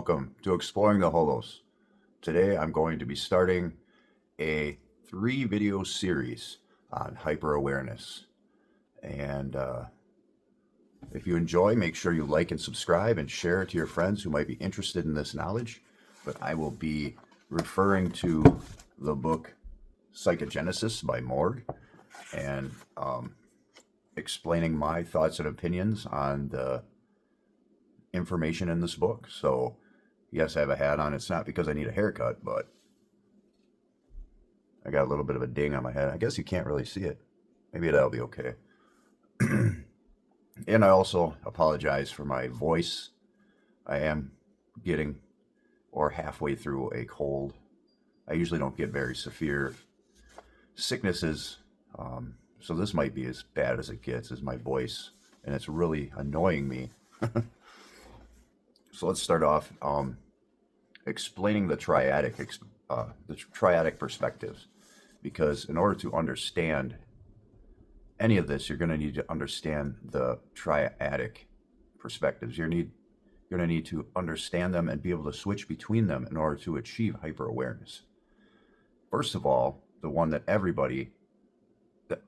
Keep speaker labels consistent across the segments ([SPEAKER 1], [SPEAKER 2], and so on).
[SPEAKER 1] welcome to Exploring the Holos. Today I'm going to be starting a 3 video series on hyper awareness. And if you enjoy, make sure you like and subscribe and share it to your friends who might be interested in this knowledge. But I will be referring to the book Psychogenesis by Morg and explaining my thoughts and opinions on the information in this book. So, yes, I have a hat on. It's not because I need a haircut, but I got a little bit of a ding on my head. I guess you can't really see it. Maybe that'll be okay. And I also apologize for my voice. I am getting or halfway through a cold. I usually don't get very severe sicknesses, so this might be as bad as it gets, is my voice, and it's really annoying me. So let's start off explaining the triadic perspectives, because in order to understand any of this, you're going to need to understand the triadic perspectives. You're going to need to understand them and be able to switch between them in order to achieve hyper awareness. First of all, the one that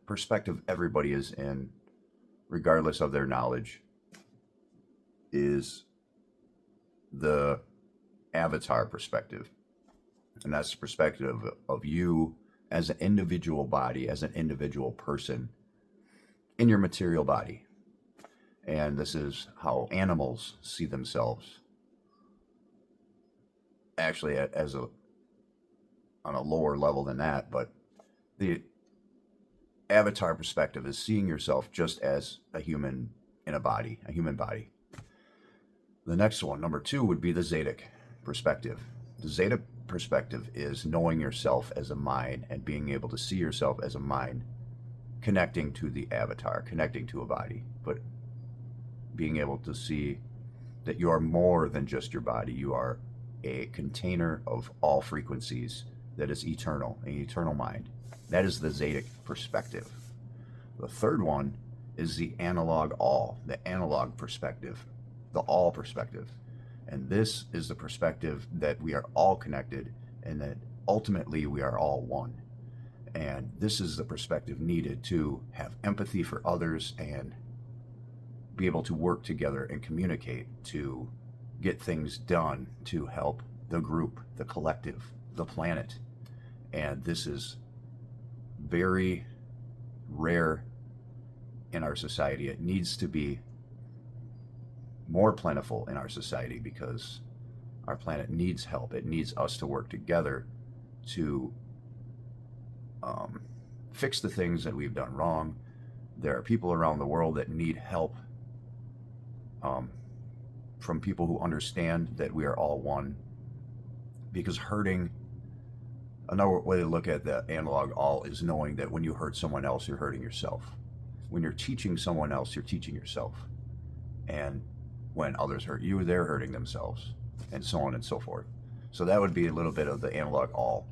[SPEAKER 1] perspective everybody is in, regardless of their knowledge, is the avatar perspective. And that's the perspective of you as an individual body, as an individual person in your material body. And this is how animals see themselves. Actually, on a lower level than that, but the avatar perspective is seeing yourself just as a human in a human body. The next one, number 2, would be the Zadic perspective. The Zadic perspective is knowing yourself as a mind and being able to see yourself as a mind, connecting to the avatar, connecting to a body, but being able to see that you are more than just your body. You are a container of all frequencies that is eternal, an eternal mind. That is the Zadic perspective. The third one is the analog all, the analog perspective, the all perspective. And this is the perspective that we are all connected and that ultimately we are all one. And this is the perspective needed to have empathy for others and be able to work together and communicate to get things done to help the group, the collective, the planet. And this is very rare in our society. It needs to be more plentiful in our society because our planet needs help. It needs us to work together to fix the things that we've done wrong. There are people around the world that need help from people who understand that we are all one, because another way to look at the analog all is knowing that when you hurt someone else, you're hurting yourself. When you're teaching someone else, you're teaching yourself. And when others hurt you, they're hurting themselves, and so on and so forth. So that would be a little bit of the analog all.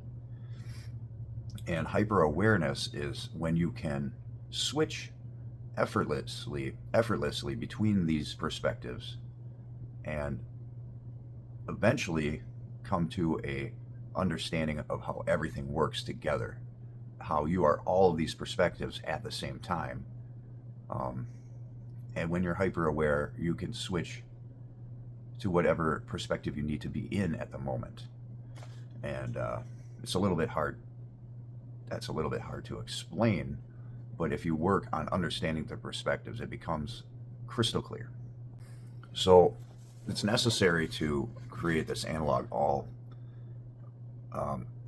[SPEAKER 1] And hyper awareness is when you can switch effortlessly between these perspectives and eventually come to a understanding of how everything works together, how you are all of these perspectives at the same time. And when you're hyper aware, you can switch to whatever perspective you need to be in at the moment. And it's a little bit hard. That's a little bit hard to explain, but if you work on understanding the perspectives, it becomes crystal clear. So it's necessary to create this analog all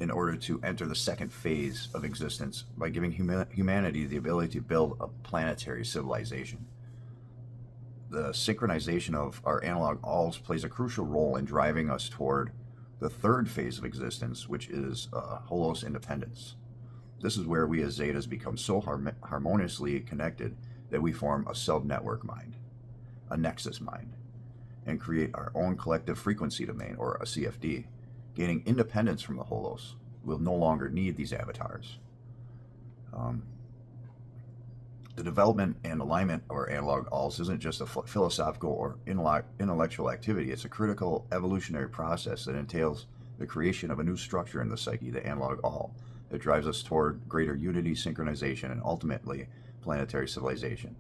[SPEAKER 1] in order to enter the second phase of existence by giving humanity the ability to build a planetary civilization. The synchronization of our analog alls plays a crucial role in driving us toward the third phase of existence, which is Holos independence. This is where we as Zetas become so harmoniously connected that we form a sub-network mind, a nexus mind, and create our own collective frequency domain, or a CFD. Gaining independence from the Holos, we'll no longer need these avatars. The development and alignment of our analog alls isn't just a philosophical or intellectual activity. It's a critical evolutionary process that entails the creation of a new structure in the psyche, the analog all, that drives us toward greater unity, synchronization, and ultimately planetary civilization.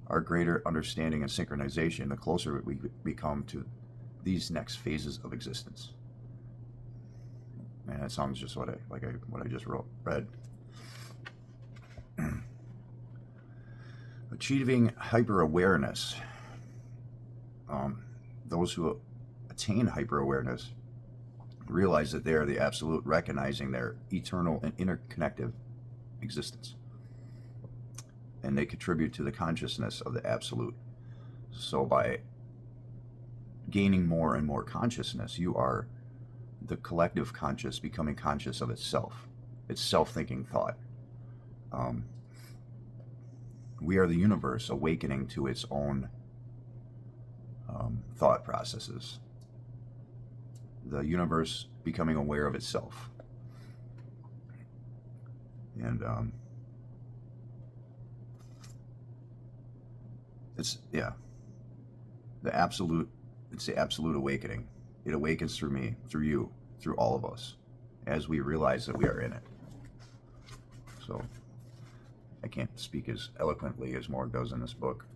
[SPEAKER 1] Our greater understanding and synchronization, the closer we become to these next phases of existence. Man, that sounds just what I just read. Achieving hyper-awareness. Those who attain hyper-awareness realize that they are the absolute, recognizing their eternal and interconnected existence. And they contribute to the consciousness of the absolute. So by gaining more and more consciousness, you are the collective conscious becoming conscious of itself, its self-thinking thought. We are the universe awakening to its own thought processes. The universe becoming aware of itself. And it's the absolute awakening. It awakens through me, through you, through all of us, as we realize that we are in it. So I can't speak as eloquently as Morg does in this book.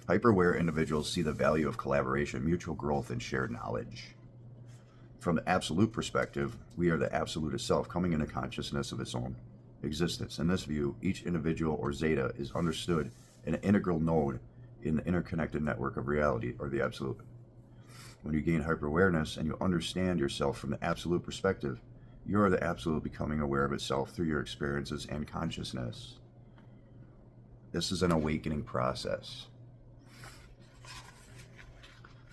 [SPEAKER 1] Hyper-aware individuals see the value of collaboration, mutual growth, and shared knowledge. From the absolute perspective, we are the absolute itself, coming into consciousness of its own existence. In this view, each individual or zeta is understood an integral node in the interconnected network of reality, or the absolute. When you gain hyper-awareness and you understand yourself from the absolute perspective, you are the absolute becoming aware of itself through your experiences and consciousness. This is an awakening process.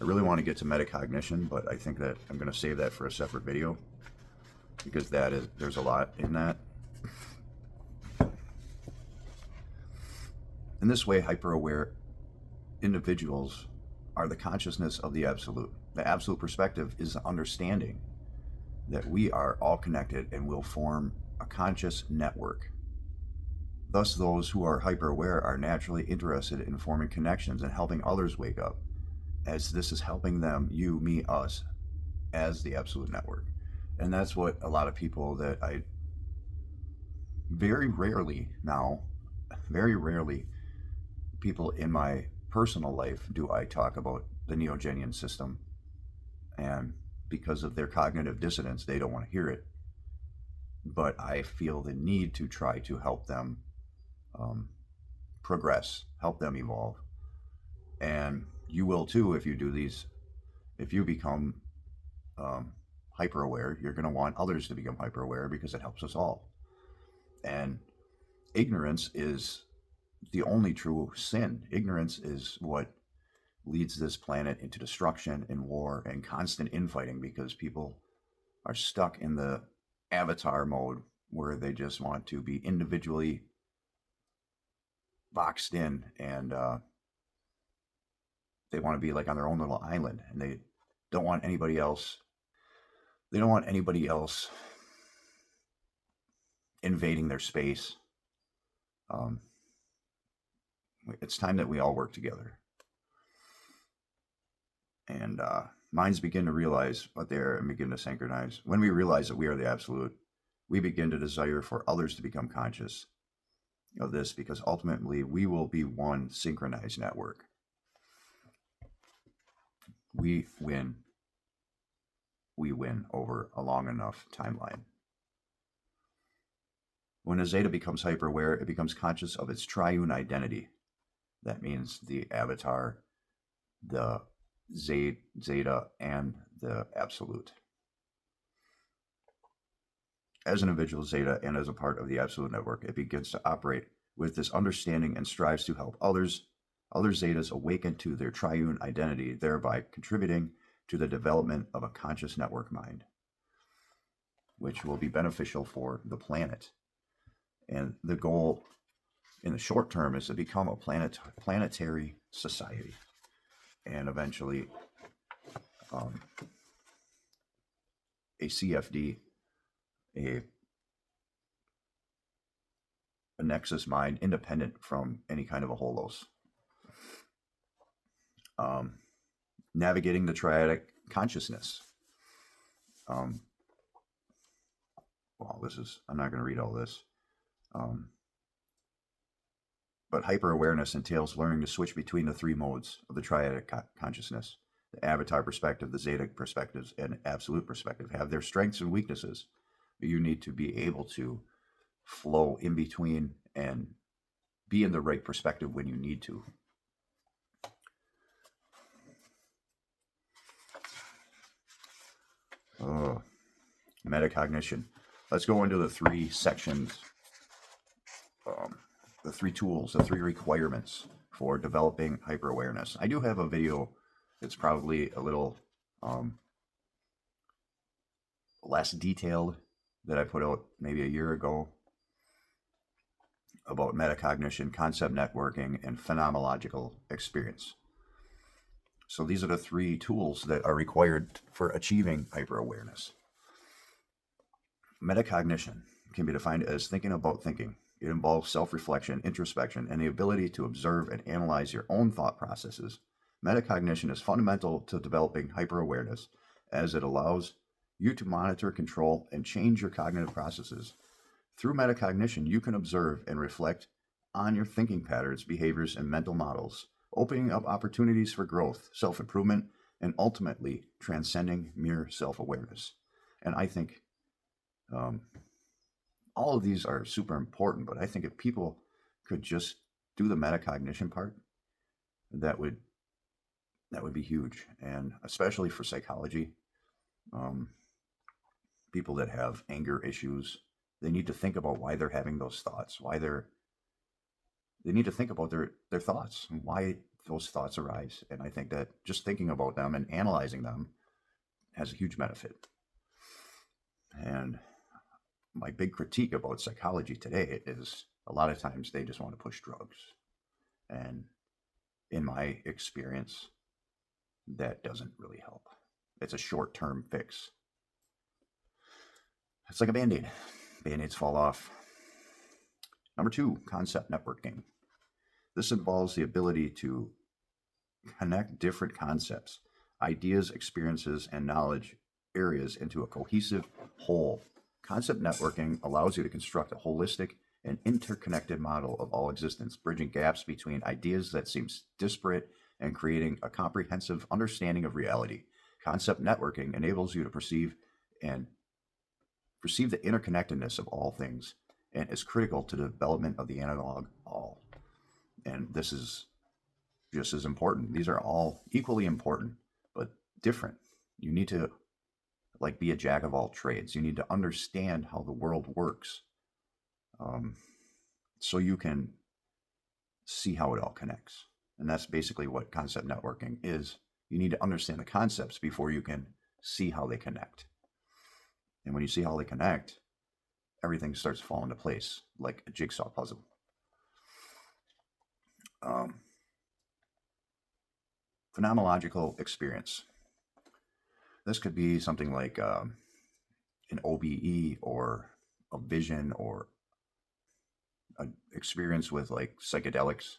[SPEAKER 1] I really want to get to metacognition, but I think that I'm going to save that for a separate video, because there's a lot in that. In this way, hyper-aware individuals are the consciousness of the absolute. The absolute perspective is the understanding that we are all connected and will form a conscious network. Thus, those who are hyper-aware are naturally interested in forming connections and helping others wake up, as this is helping them, you, me, us, as the absolute network. And that's what a lot of people that I very rarely people in my personal life do I talk about the Neogenian system, and because of their cognitive dissonance, they don't want to hear it. But I feel the need to try to help them progress, help them evolve. And you will too if you do these. If you become hyper aware, you're going to want others to become hyper aware, because it helps us all. And ignorance is the only true sin. Ignorance is what leads this planet into destruction and war and constant infighting, because people are stuck in the avatar mode where they just want to be individually boxed in, and they want to be like on their own little island, and they don't want anybody else. They don't want anybody else invading their space. It's time that we all work together. And minds begin to realize what they are and begin to synchronize. When we realize that we are the absolute, we begin to desire for others to become conscious of this, because ultimately we will be one synchronized network. We win over a long enough timeline. When a zeta becomes hyper-aware, it becomes conscious of its triune identity. That means the avatar, the zeta, and the absolute. As an individual zeta and as a part of the absolute network, it begins to operate with this understanding and strives to help other zetas awaken to their triune identity, thereby contributing to the development of a conscious network mind, which will be beneficial for the planet. And the goal in the short term is to become a planetary society, and eventually a CFD, a a nexus mind independent from any kind of a holos. Navigating the triadic consciousness. Well, I'm not going to read all this. But hyper-awareness entails learning to switch between the three modes of the triadic consciousness. The avatar perspective, the zeta perspectives, and absolute perspective have their strengths and weaknesses. But you need to be able to flow in between and be in the right perspective when you need to. Metacognition. Let's go into the three sections, the three tools, the three requirements for developing hyper-awareness. I do have a video that's probably a little less detailed that I put out maybe a year ago about metacognition, concept networking, and phenomenological experience. So these are the three tools that are required for achieving hyper-awareness. Metacognition can be defined as thinking about thinking. It involves self-reflection, introspection, and the ability to observe and analyze your own thought processes. Metacognition is fundamental to developing hyper-awareness as it allows you to monitor, control, and change your cognitive processes. Through metacognition, you can observe and reflect on your thinking patterns, behaviors, and mental models, opening up opportunities for growth, self-improvement, and ultimately transcending mere self-awareness. And I think all of these are super important, but I think if people could just do the metacognition part, that would be huge. And especially for psychology, people that have anger issues, they need to think about why they're having those thoughts, they need to think about their thoughts and why those thoughts arise. And I think that just thinking about them and analyzing them has a huge benefit. And my big critique about psychology today is a lot of times they just want to push drugs. And in my experience, that doesn't really help. It's a short-term fix. It's like a Band-Aid. Band-Aids fall off. Number 2, concept networking. This involves the ability to connect different concepts, ideas, experiences, and knowledge areas into a cohesive whole. Concept networking allows you to construct a holistic and interconnected model of all existence, bridging gaps between ideas that seem disparate and creating a comprehensive understanding of reality. Concept networking enables you to perceive the interconnectedness of all things and is critical to the development of the analog all. And this is just as important. These are all equally important, but different. You need to be a jack of all trades. You need to understand how the world works, so you can see how it all connects. And that's basically what concept networking is. You need to understand the concepts before you can see how they connect. And when you see how they connect, everything starts to fall into place like a jigsaw puzzle. Phenomenological experience. This could be something like an OBE or a vision or an experience with psychedelics,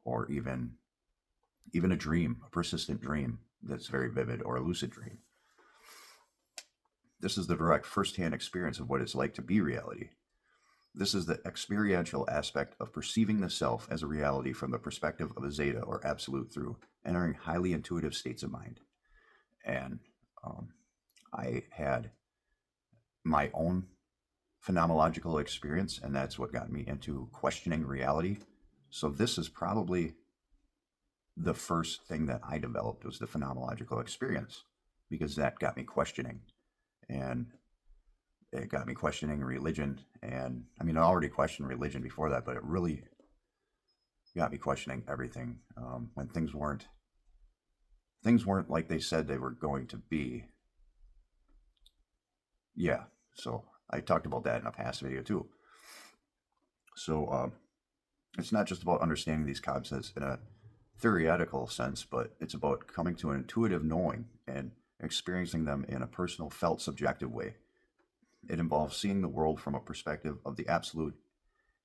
[SPEAKER 1] or even a dream, a persistent dream that's very vivid, or a lucid dream. This is the direct first-hand experience of what it's like to be reality. This is the experiential aspect of perceiving the self as a reality from the perspective of a zeta or absolute through entering highly intuitive states of mind. And I had my own phenomenological experience, and that's what got me into questioning reality. So this is probably the first thing that I developed, was the phenomenological experience, because that got me questioning. And it got me questioning religion. And I mean, I already questioned religion before that, but it really got me questioning everything. When things weren't like they said they were going to be. Yeah, so I talked about that in a past video too. So it's not just about understanding these concepts in a theoretical sense, but it's about coming to an intuitive knowing and experiencing them in a personal, felt, subjective way. It involves seeing the world from a perspective of the absolute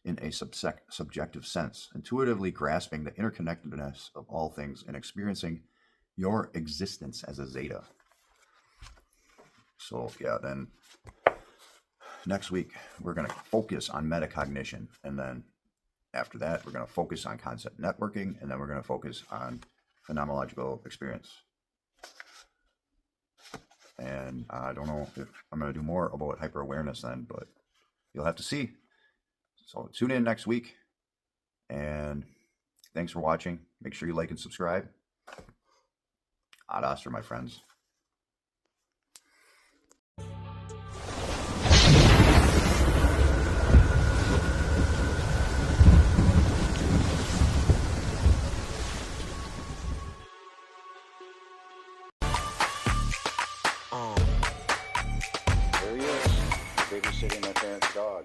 [SPEAKER 1] in a subjective sense, intuitively grasping the interconnectedness of all things and experiencing your existence as a zeta. So yeah, then next week we're going to focus on metacognition, and then after that we're going to focus on concept networking, and then we're going to focus on phenomenological experience. And I don't know if I'm going to do more about hyper-awareness then, but you'll have to see. So tune in next week, and thanks for watching. Make sure you like and subscribe. Ad Astra, my friends. There he is, babysitting my parents' dog.